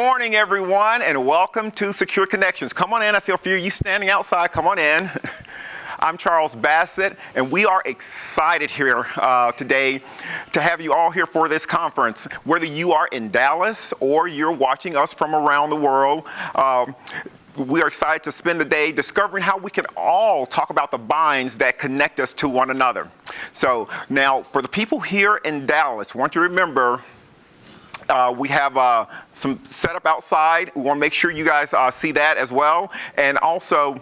morning, everyone, and welcome to Secure Connections. Come on in. I see a few of you standing outside. Come on in. I'm Charles Bassett, and we are excited here today to have you all here for this conference. Whether you are in Dallas or you're watching us from around the world, we are excited to spend the day discovering how we can all talk about the binds that connect us to one another. So now, for the people here in Dallas, I want you to remember we have some setup outside. We want to make sure you guys see that as well. And also,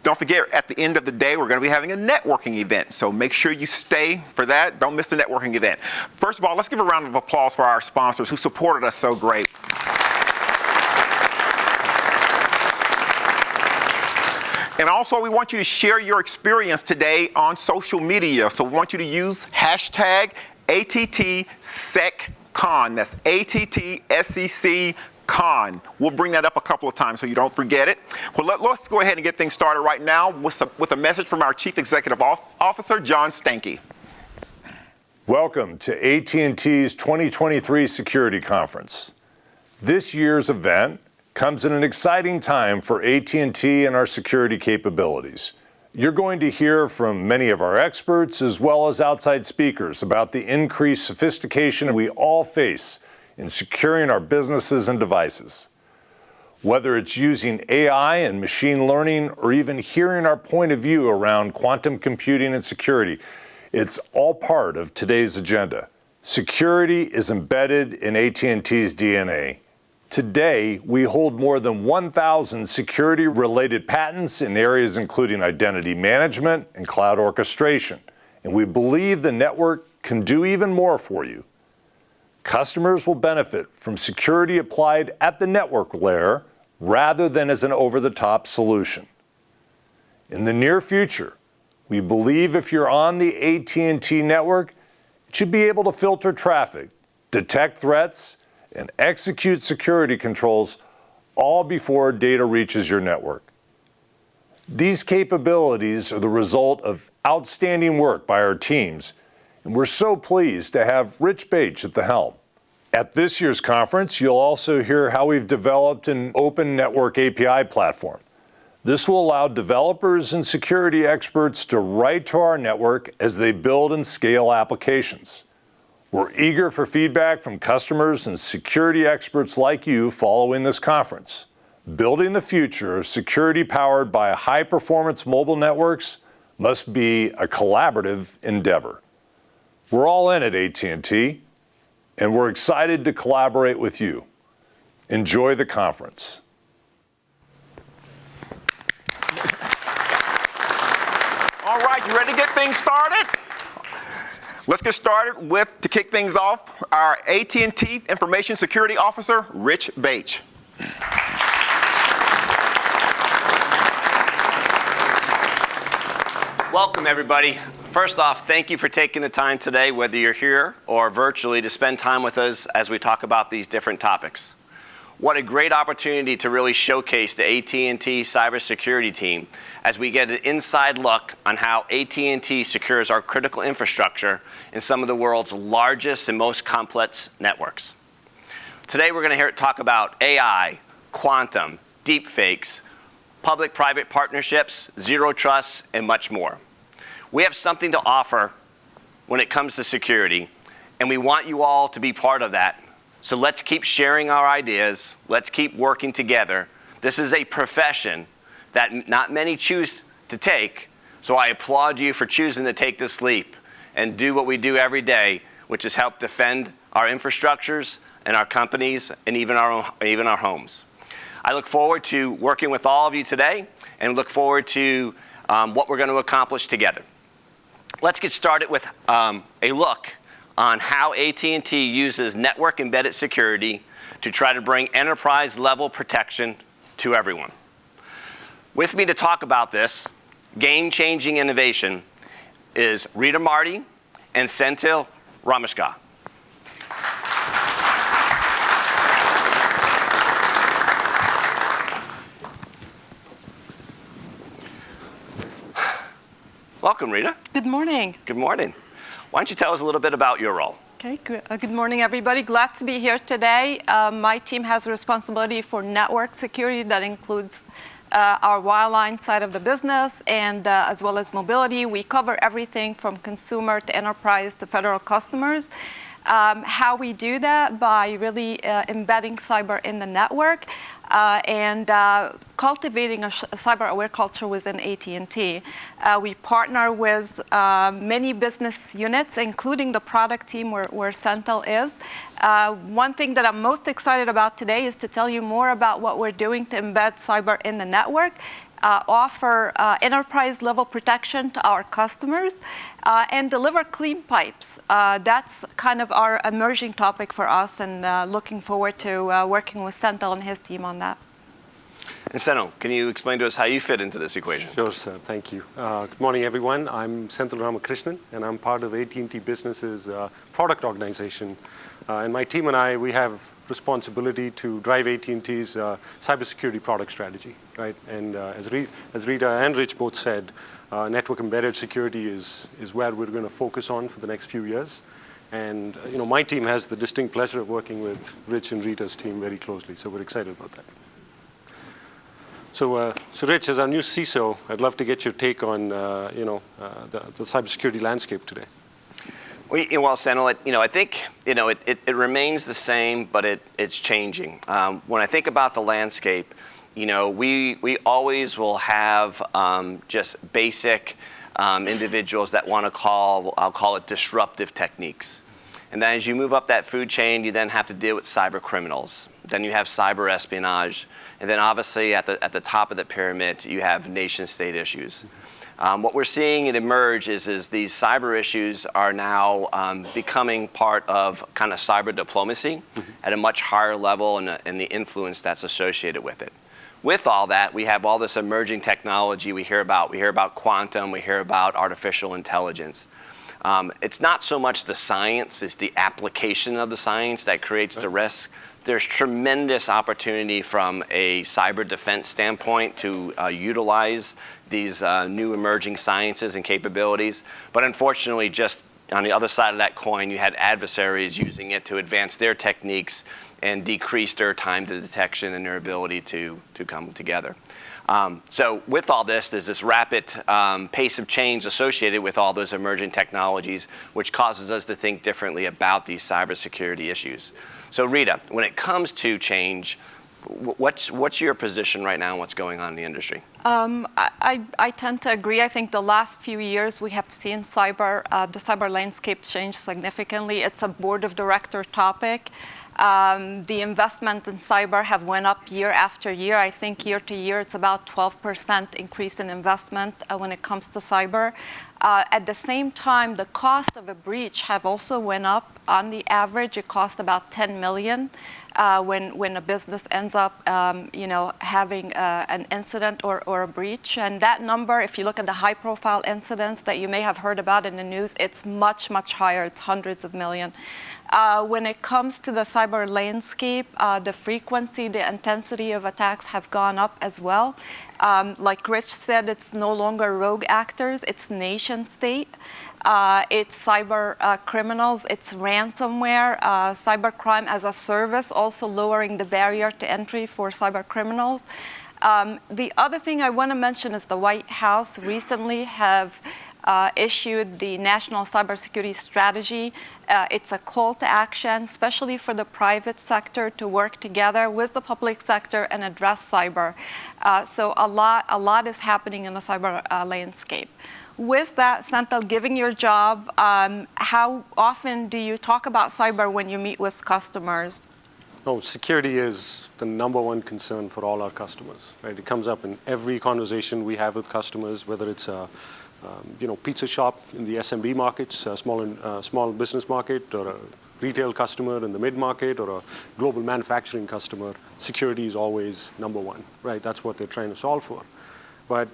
don't forget, at the end of the day, we're going to be having a networking event. So make sure you stay for that. Don't miss the networking event. First of all, let's give a round of applause for our sponsors who supported us so great. And also, we want you to share your experience today on social media. So we want you to use hashtag ATTSecCon. That's ATTSecCon. We'll bring that up a couple of times so you don't forget it. Well, let's go ahead and get things started right now with a message from our Chief Executive Officer, John Stankey. Welcome to AT&T's 2023 Security Conference. This year's event comes at an exciting time for AT&T and our security capabilities. You're going to hear from many of our experts as well as outside speakers about the increased sophistication we all face in securing our businesses and devices. Whether it's using AI and machine learning or even hearing our point of view around quantum computing and security, it's all part of today's agenda. Security is embedded in AT&T's DNA. Today, we hold more than 1,000 security-related patents in areas including identity management and cloud orchestration, and we believe the network can do even more for you. Customers will benefit from security applied at the network layer rather than as an over-the-top solution. In the near future, we believe if you're on the AT&T network, it should be able to filter traffic, detect threats, and execute security controls all before data reaches your network. These capabilities are the result of outstanding work by our teams, and we're so pleased to have Rich Baich at the helm. At this year's conference, you'll also hear how we've developed an open network API platform. This will allow developers and security experts to write to our network as they build and scale applications. We're eager for feedback from customers and security experts like you following this conference. Building the future of security powered by high-performance mobile networks must be a collaborative endeavor. We're all in at AT&T, and we're excited to collaborate with you. Enjoy the conference. All right, you ready to get things started? Let's get started with, to kick things off, our AT&T Information Security Officer, Rich Baich. Welcome, everybody. First off, thank you for taking the time today, whether you're here or virtually, to spend time with us as we talk about these different topics. What a great opportunity to really showcase the AT&T cybersecurity team as we get an inside look on how AT&T secures our critical infrastructure in some of the world's largest and most complex networks. Today we're going to talk about AI, quantum, deepfakes, public-private partnerships, zero trust, and much more. We have something to offer when it comes to security, and we want you all to be part of that. So let's keep sharing our ideas. Let's keep working together. This is a profession that not many choose to take, so I applaud you for choosing to take this leap and do what we do every day, which is help defend our infrastructures and our companies and even our homes. I look forward to working with all of you today and look forward to what we're going to accomplish together. Let's get started with a look on how AT&T uses network-embedded security to try to bring enterprise-level protection to everyone. With me to talk about this game-changing innovation is Rita, Marty, and Senthil, Ramakrishnan. Welcome, Rita. Good morning. Good morning. Why don't you tell us a little bit about your role? Okay, good morning, everybody. Glad to be here today. My team has a responsibility for network security that includes our wireline side of the business and as well as mobility. We cover everything from consumer to enterprise to federal customers. How we do that? By really embedding cyber in the network and cultivating a cyber-aware culture within AT&T. We partner with many business units, including the product team where Senthil is. One thing that I'm most excited about today is to tell you more about what we're doing to embed cyber in the network, offer enterprise-level protection to our customers, and deliver clean pipes. That's kind of our emerging topic for us, and looking forward to working with Senthil and his team on that. And Senthil, can you explain to us how you fit into this equation? Sure, sir. Thank you. Good morning, everyone. I'm Senthil Ramakrishnan, and I'm part of AT&T Business's product organization. And my team and I, we have responsibility to drive AT&T's cybersecurity product strategy, right? And as Rita and Rich both said, network embedded security is where we're going to focus on for the next few years. And my team has the distinct pleasure of working with Rich and Rita's team very closely, so we're excited about that. So Rich, as our new CISO, I'd love to get your take on the cybersecurity landscape today. Well, Senthil, I think it remains the same, but it's changing. When I think about the landscape, we always will have just basic individuals that want to I'll call it disruptive techniques. And then as you move up that food chain, you then have to deal with cyber criminals. Then you have cyber espionage. And then obviously at the top of the pyramid, you have nation state issues. What we're seeing it emerge is these cyber issues are now becoming part of kind of cyber diplomacy at a much higher level and the influence that's associated with it. With all that, we have all this emerging technology we hear about. We hear about quantum, we hear about artificial intelligence. It's not so much the science, it's the application of the science that creates the risk. There's tremendous opportunity from a cyber defense standpoint to utilize these new emerging sciences and capabilities. But unfortunately, just on the other side of that coin, you had adversaries using it to advance their techniques and decrease their time to detection and their ability to come together. So with all this, there's this rapid pace of change associated with all those emerging technologies, which causes us to think differently about these cybersecurity issues. So Rita, when it comes to change, what's your position right now and what's going on in the industry? I tend to agree. I think the last few years we have seen the cyber landscape change significantly. It's a board of director topic. The investment in cyber have went up year after year. I think year to year it's about 12% increase in investment when it comes to cyber. At the same time, the cost of a breach have also went up. On the average, it costs about $10 million when a business ends up having an incident or a breach. And that number, if you look at the high-profile incidents that you may have heard about in the news, it's much, much higher. It's hundreds of millions. When it comes to the cyber landscape, the frequency, the intensity of attacks have gone up as well. Like Rich said, it's no longer rogue actors, it's nation state. It's cyber criminals, it's ransomware, cybercrime as a service, also lowering the barrier to entry for cyber criminals. The other thing I want to mention is the White House recently have issued the National Cybersecurity Strategy. It's a call to action, especially for the private sector to work together with the public sector and address cyber. So a lot is happening in the cyber landscape. With that, Senthil, given your job, how often do you talk about cyber when you meet with customers? Oh, security is the #1 concern for all our customers, right? It comes up in every conversation we have with customers, whether it's a pizza shop in the SMB markets, small business market, or a retail customer in the mid-market, or a global manufacturing customer. Security is always #1, right? That's what they're trying to solve for. But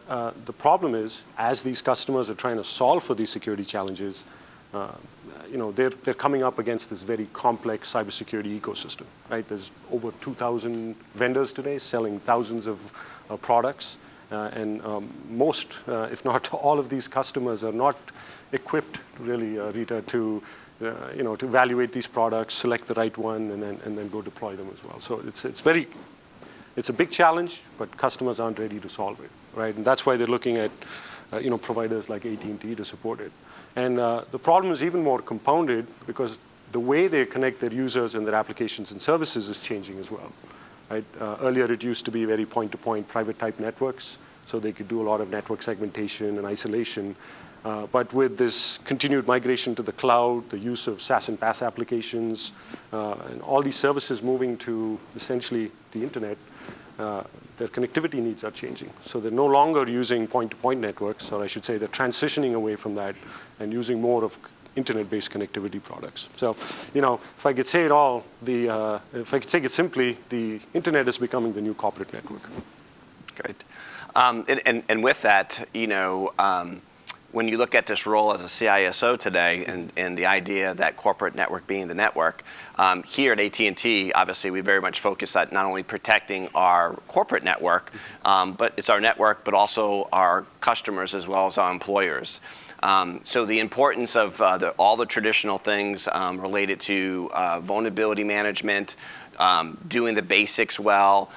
the problem is, as these customers are trying to solve for these security challenges, they're coming up against this very complex cybersecurity ecosystem, right? There's over 2,000 vendors today selling thousands of products, and most, if not all of these customers are not equipped really, Rita, to to evaluate these products, select the right one, and then go deploy them as well. So it's a big challenge, but customers aren't ready to solve it, right? And that's why they're looking at providers like AT&T to support it. And the problem is even more compounded because the way they connect their users and their applications and services is changing as well. Right? Earlier, it used to be very point-to-point private type networks, so they could do a lot of network segmentation and isolation. But with this continued migration to the cloud, the use of SaaS and PaaS applications, and all these services moving to essentially the internet, their connectivity needs are changing. So they're no longer using point-to-point networks, or I should say they're transitioning away from that and using more of internet-based connectivity products. So, if I could say it all, if I could say it simply, the internet is becoming the new corporate network. Great. And with that, when you look at this role as a CISO today and the idea that corporate network being the network, here at AT&T, obviously we very much focus on not only protecting our corporate network, but it's our network, but also our customers as well as our employers. So the importance of all the traditional things related to vulnerability management, doing the basics well,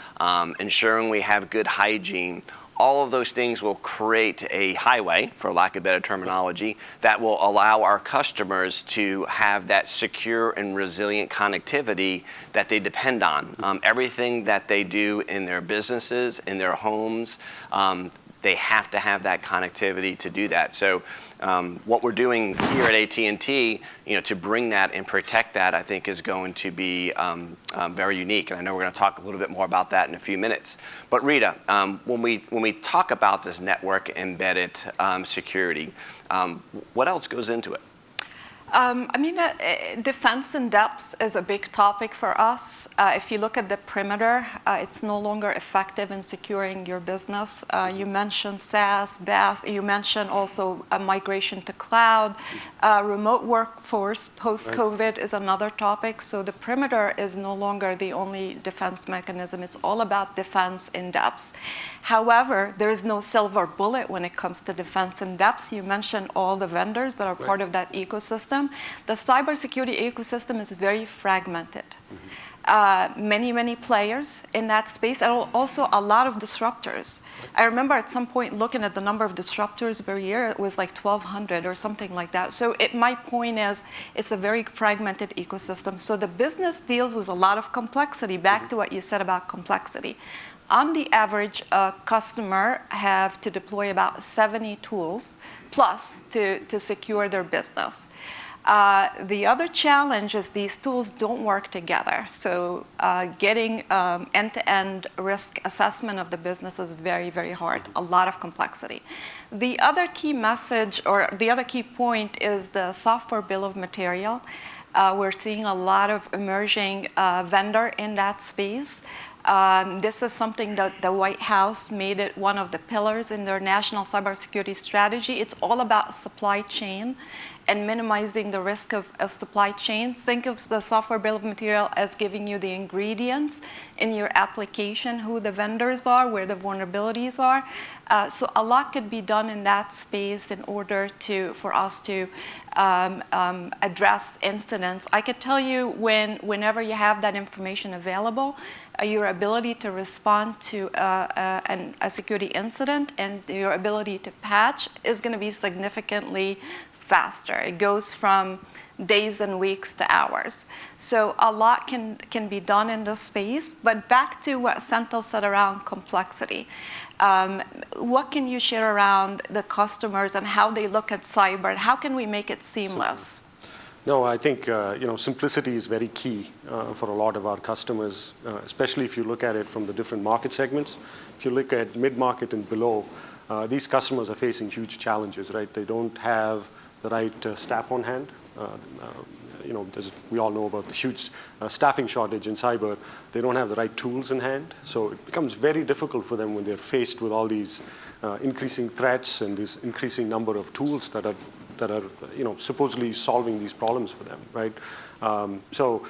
ensuring we have good hygiene, all of those things will create a highway, for lack of better terminology, that will allow our customers to have that secure and resilient connectivity that they depend on. Everything that they do in their businesses, in their homes, they have to have that connectivity to do that. So what we're doing here at AT&T, to bring that and protect that, I think is going to be very unique. And I know we're going to talk a little bit more about that in a few minutes. But Rita, when we talk about this network embedded security, what else goes into it? Defense in depth is a big topic for us. If you look at the perimeter, it's no longer effective in securing your business. You mentioned SaaS, BaaS. You mentioned also a migration to cloud. Remote workforce post-COVID is another topic. So the perimeter is no longer the only defense mechanism. It's all about defense in depth. However, there is no silver bullet when it comes to defense in depth. You mentioned all the vendors that are part of that ecosystem. The cybersecurity ecosystem is very fragmented. Many players in that space, and also a lot of disruptors. I remember at some point looking at the number of disruptors per year, it was like 1,200 or something like that. So my point is, it's a very fragmented ecosystem. So the business deals with a lot of complexity, back to what you said about complexity. On the average, a customer have to deploy about 70 tools plus to secure their business. The other challenge is these tools don't work together. So getting end-to-end risk assessment of the business is very hard, a lot of complexity. The other key message, or the other key point, is the software bill of material. We're seeing a lot of emerging vendor in that space. This is something that the White House made it one of the pillars in their national cybersecurity strategy. It's all about supply chain and minimizing the risk of supply chains. Think of the software bill of material as giving you the ingredients in your application, who the vendors are, where the vulnerabilities are. So a lot could be done in that space in order for us to address incidents. I could tell you whenever you have that information available, your ability to respond to a security incident and your ability to patch is going to be significantly faster. It goes from days and weeks to hours. So a lot can be done in this space. But back to what Senthil said around complexity. What can you share around the customers and how they look at cyber, and how can we make it seamless? No, I think simplicity is very key for a lot of our customers, especially if you look at it from the different market segments. If you look at mid-market and below, these customers are facing huge challenges, right? They don't have the right staff on hand. We all know about the huge staffing shortage in cyber. They don't have the right tools in hand. So it becomes very difficult for them when they're faced with all these increasing threats and this increasing number of tools that are supposedly solving these problems for them, right? So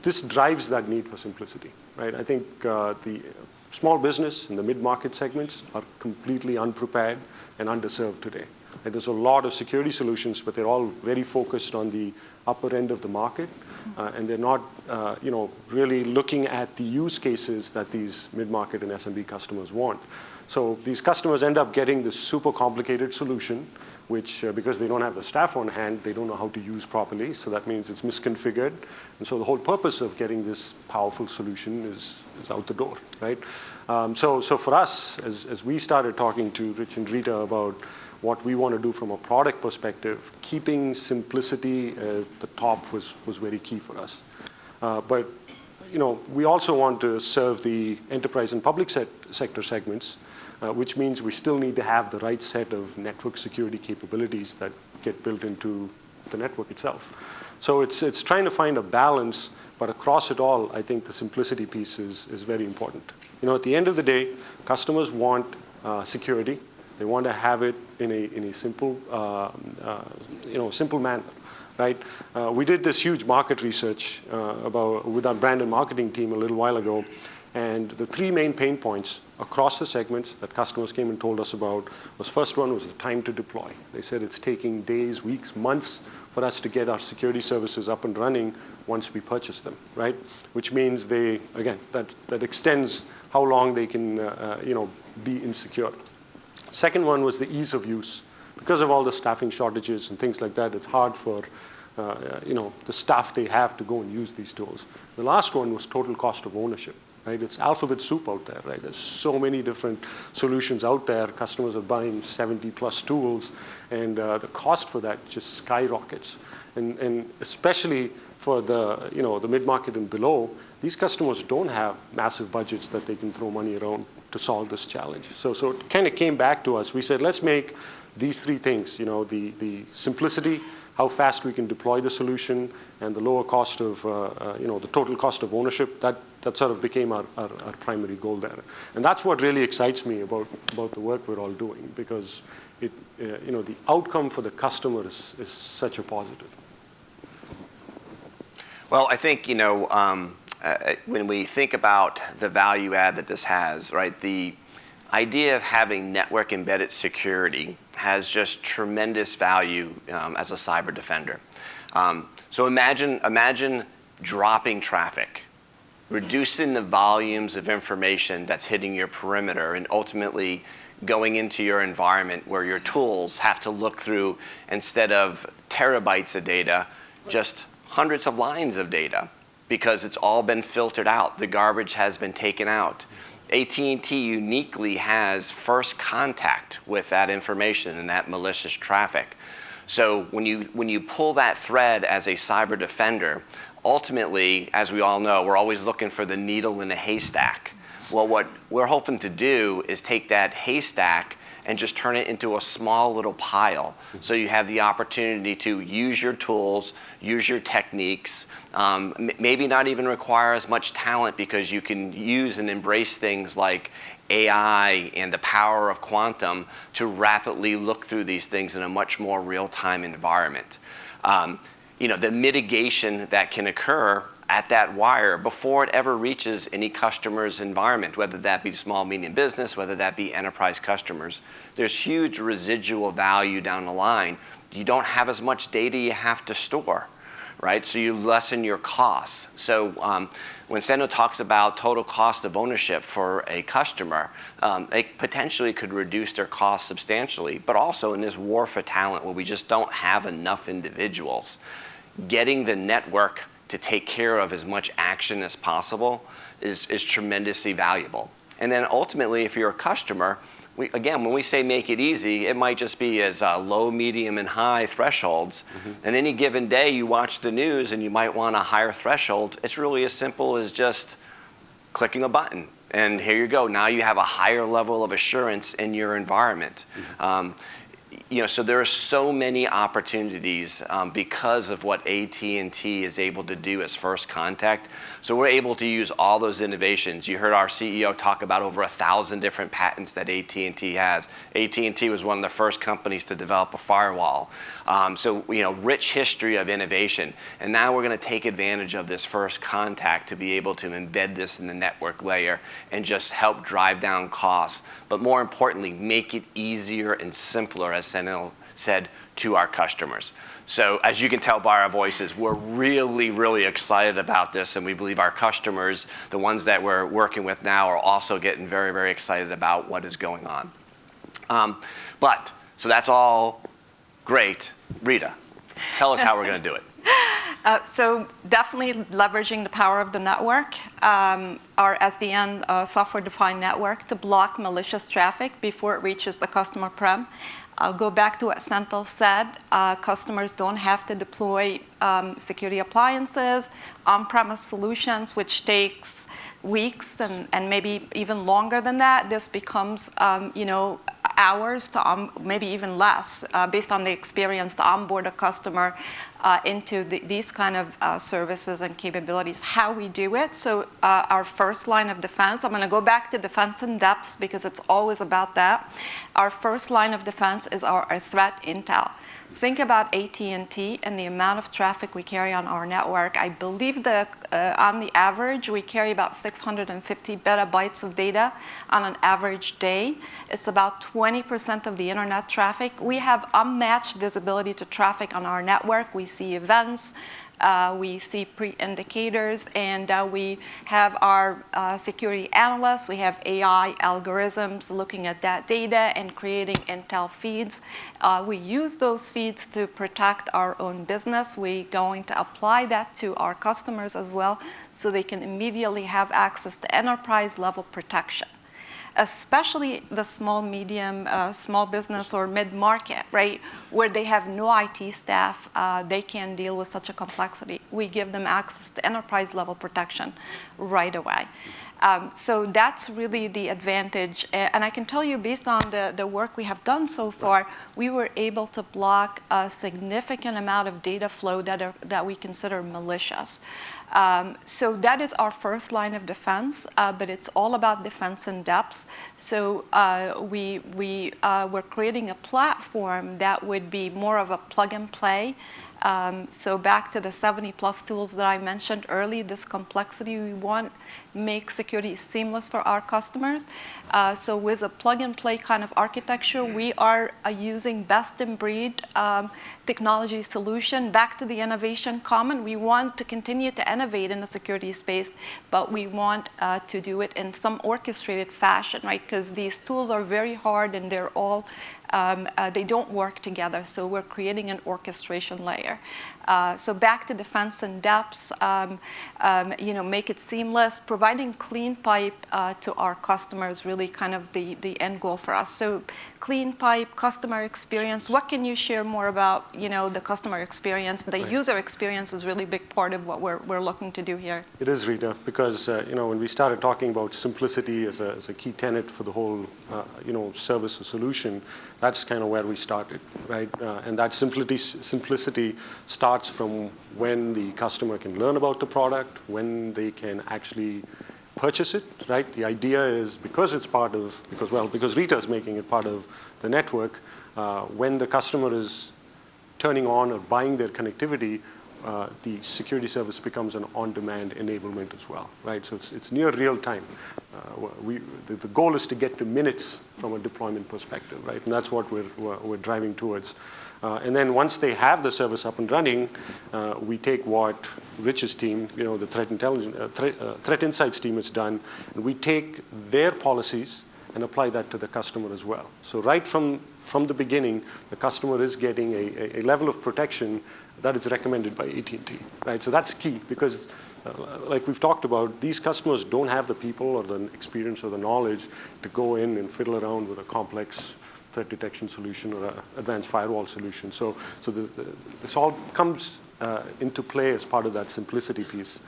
this drives that need for simplicity, right? I think the small business and the mid-market segments are completely unprepared and underserved today. Right? There's a lot of security solutions, but they're all very focused on the upper end of the market, and they're not really looking at the use cases that these mid-market and SMB customers want. So these customers end up getting this super complicated solution, which, because they don't have the staff on hand, they don't know how to use properly. So that means it's misconfigured. And so the whole purpose of getting this powerful solution is out the door, right? So for us, as we started talking to Rich and Rita about what we want to do from a product perspective, keeping simplicity as the top was very key for us. But we also want to serve the enterprise and public sector segments, which means we still need to have the right set of network security capabilities that get built into the network itself. So it's trying to find a balance, but across it all, I think the simplicity piece is very important. At the end of the day, customers want security. They want to have it in a simple, simple manner, right? We did this huge market research with our brand and marketing team a little while ago, and the three main pain points across the segments that customers came and told us about was, first one was the time to deploy. They said it's taking days, weeks, months for us to get our security services up and running once we purchase them, right? Which means that extends how long they can be insecure. Second one was the ease of use. Because of all the staffing shortages and things like that, it's hard for the staff they have to go and use these tools. The last one was total cost of ownership. Right? It's alphabet soup out there, right? There's so many different solutions out there. Customers are buying 70 plus tools, and the cost for that just skyrockets. And especially for the mid-market and below, these customers don't have massive budgets that they can throw money around to solve this challenge. So it kind of came back to us. We said, let's make these three things, the simplicity, how fast we can deploy the solution, and the lower cost of, the total cost of ownership. That sort of became our primary goal there. And that's what really excites me about the work we're all doing, because the outcome for the customer is such a positive. Well, I think, when we think about the value add that this has, right, the idea of having network embedded security has just tremendous value as a cyber defender. So imagine dropping traffic, reducing the volumes of information that's hitting your perimeter, and ultimately going into your environment where your tools have to look through, instead of terabytes of data, just hundreds of lines of data, because it's all been filtered out. The garbage has been taken out. AT&T uniquely has first contact with that information and that malicious traffic. So when you pull that thread as a cyber defender, ultimately, as we all know, we're always looking for the needle in a haystack. Well, what we're hoping to do is take that haystack and just turn it into a small little pile. So you have the opportunity to use your tools, use your techniques, maybe not even require as much talent, because you can use and embrace things like AI and the power of quantum to rapidly look through these things in a much more real-time environment. The mitigation that can occur at that wire before it ever reaches any customer's environment, whether that be small, medium business, whether that be enterprise customers, there's huge residual value down the line. You don't have as much data you have to store, right? So you lessen your costs. So when Senthil talks about total cost of ownership for a customer, they potentially could reduce their costs substantially, but also in this war for talent where we just don't have enough individuals, getting the network to take care of as much action as possible is tremendously valuable. And then ultimately, if you're a customer, when we say make it easy, it might just be as low, medium, and high thresholds. Mm-hmm. And any given day you watch the news and you might want a higher threshold, it's really as simple as just clicking a button. And here you go. Now you have a higher level of assurance in your environment. Mm-hmm. So there are so many opportunities because of what AT&T is able to do as first contact. So we're able to use all those innovations. You heard our CEO talk about over 1,000 different patents that AT&T has. AT&T was one of the first companies to develop a firewall. Rich history of innovation. And now we're going to take advantage of this first contact to be able to embed this in the network layer and just help drive down costs. But more importantly, make it easier and simpler, as Senthil said to our customers. So as you can tell by our voices, we're really, really excited about this, and we believe our customers, the ones that we're working with now, are also getting very, very excited about what is going on. So that's all great. Rita, tell us how we're going to do it. So definitely leveraging the power of the network, our SDN software-defined network, to block malicious traffic before it reaches the customer prem. I'll go back to what Senthil said. Customers don't have to deploy security appliances, on-premise solutions, which takes weeks and maybe even longer than that. This becomes, hours to maybe even less, based on the experience to onboard a customer into these kind of services and capabilities. How we do it, so our first line of defense, I'm going to go back to defense in depth because it's always about that. Our first line of defense is our threat intel. Think about AT&T and the amount of traffic we carry on our network. I believe that on the average, we carry about 650 petabytes of data on an average day. It's about 20% of the internet traffic. We have unmatched visibility to traffic on our network. We see events. We see pre-indicators, and we have our security analysts. We have AI algorithms looking at that data and creating intel feeds. We use those feeds to protect our own business. We're going to apply that to our customers as well, so they can immediately have access to enterprise-level protection, especially the small, medium, small business or mid-market, right, where they have no IT staff. They can't deal with such a complexity. We give them access to enterprise-level protection right away. So that's really the advantage. And I can tell you, based on the work we have done so far, we were able to block a significant amount of data flow that we consider malicious. So that is our first line of defense, but it's all about defense in depth. So we're creating a platform that would be more of a plug and play. So back to the 70+ tools that I mentioned early, this complexity we want make security seamless for our customers. So with a plug and play kind of architecture, we are using best in breed technology solution. Back to the innovation common, we want to continue to innovate in the security space, but we want to do it in some orchestrated fashion, right? Because these tools are very hard and they're all they don't work together, so we're creating an orchestration layer. So back to defense in depth, make it seamless, providing clean pipe to our customers, really kind of the end goal for us. So clean pipe, customer experience. What can you share more about, the customer experience? The user experience is really a big part of what we're looking to do here. It is, Rita, because when we started talking about simplicity as a key tenet for the whole service or solution, that's kind of where we started, right? And that simplicity starts from when the customer can learn about the product, when they can actually purchase it, right? The idea is because Rita is making it part of the network, when the customer is turning on or buying their connectivity, the security service becomes an on-demand enablement as well, right? So it's near real time. The goal is to get to minutes from a deployment perspective, right? And that's what we're driving towards. And then once they have the service up and running, we take what Rich's team, the threat insights team has done, and we take their policies and apply that to the customer as well. So right from the beginning, the customer is getting a level of protection that is recommended by AT&T, right? So that's key because, like we've talked about, these customers don't have the people or the experience or the knowledge to go in and fiddle around with a complex threat detection solution or an advanced firewall solution. So this all comes into play as part of that simplicity piece.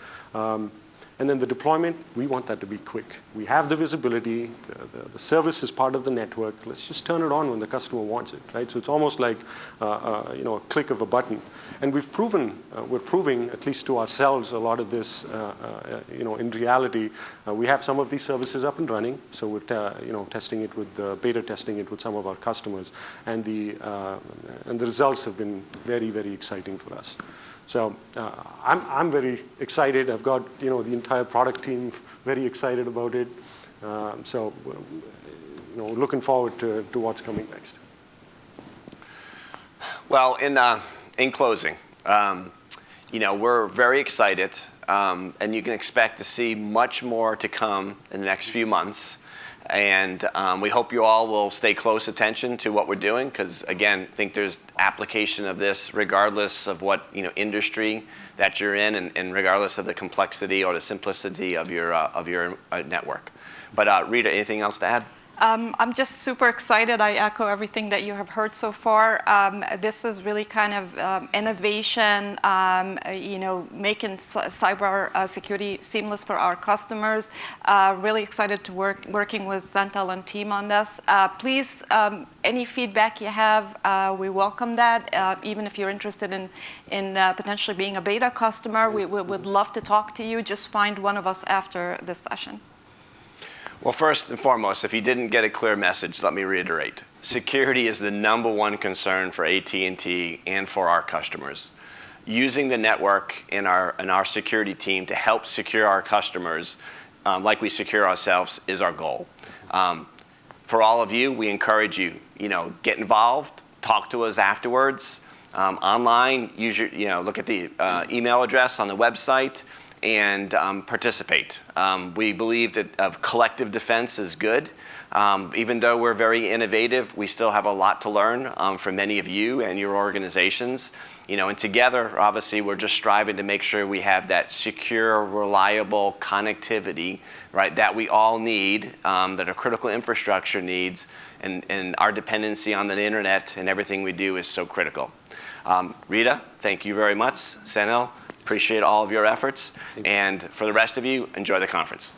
And then the deployment, we want that to be quick. We have the visibility, the service is part of the network. Let's just turn it on when the customer wants it, right? So it's almost like a click of a button. And we're proving, at least to ourselves, a lot of this, in reality. We have some of these services up and running, so we're testing it with beta testing it with some of our customers, and the results have been very, very exciting for us. So I'm very excited. I've got the entire product team very excited about it. Looking forward to what's coming next. Well, in closing, we're very excited, and you can expect to see much more to come in the next few months. And we hope you all will stay close attention to what we're doing, because again, I think there's application of this regardless of what industry that you're in, and regardless of the complexity or the simplicity of your network. But Rita, anything else to add? I'm just super excited. I echo everything that you have heard so far. This is really kind of innovation, making cyber security seamless for our customers. Really excited to working with Senthil and team on this. Please, any feedback you have, we welcome that. Even if you're interested in potentially being a beta customer, we would love to talk to you. Just find one of us after this session. Well, first and foremost, if you didn't get a clear message, let me reiterate. Security is the #1 concern for AT&T and for our customers. Using the network in our security team to help secure our customers like we secure ourselves is our goal. For all of you, we encourage you, get involved, talk to us afterwards, online, look at the email address on the website, and participate. We believe that collective defense is good. Even though we're very innovative, we still have a lot to learn from many of you and your organizations. And together, obviously, we're just striving to make sure we have that secure, reliable connectivity, right, that we all need, that our critical infrastructure needs, and our dependency on the internet and everything we do is so critical. Rita, thank you very much. Senthil, appreciate all of your efforts. And for the rest of you, enjoy the conference.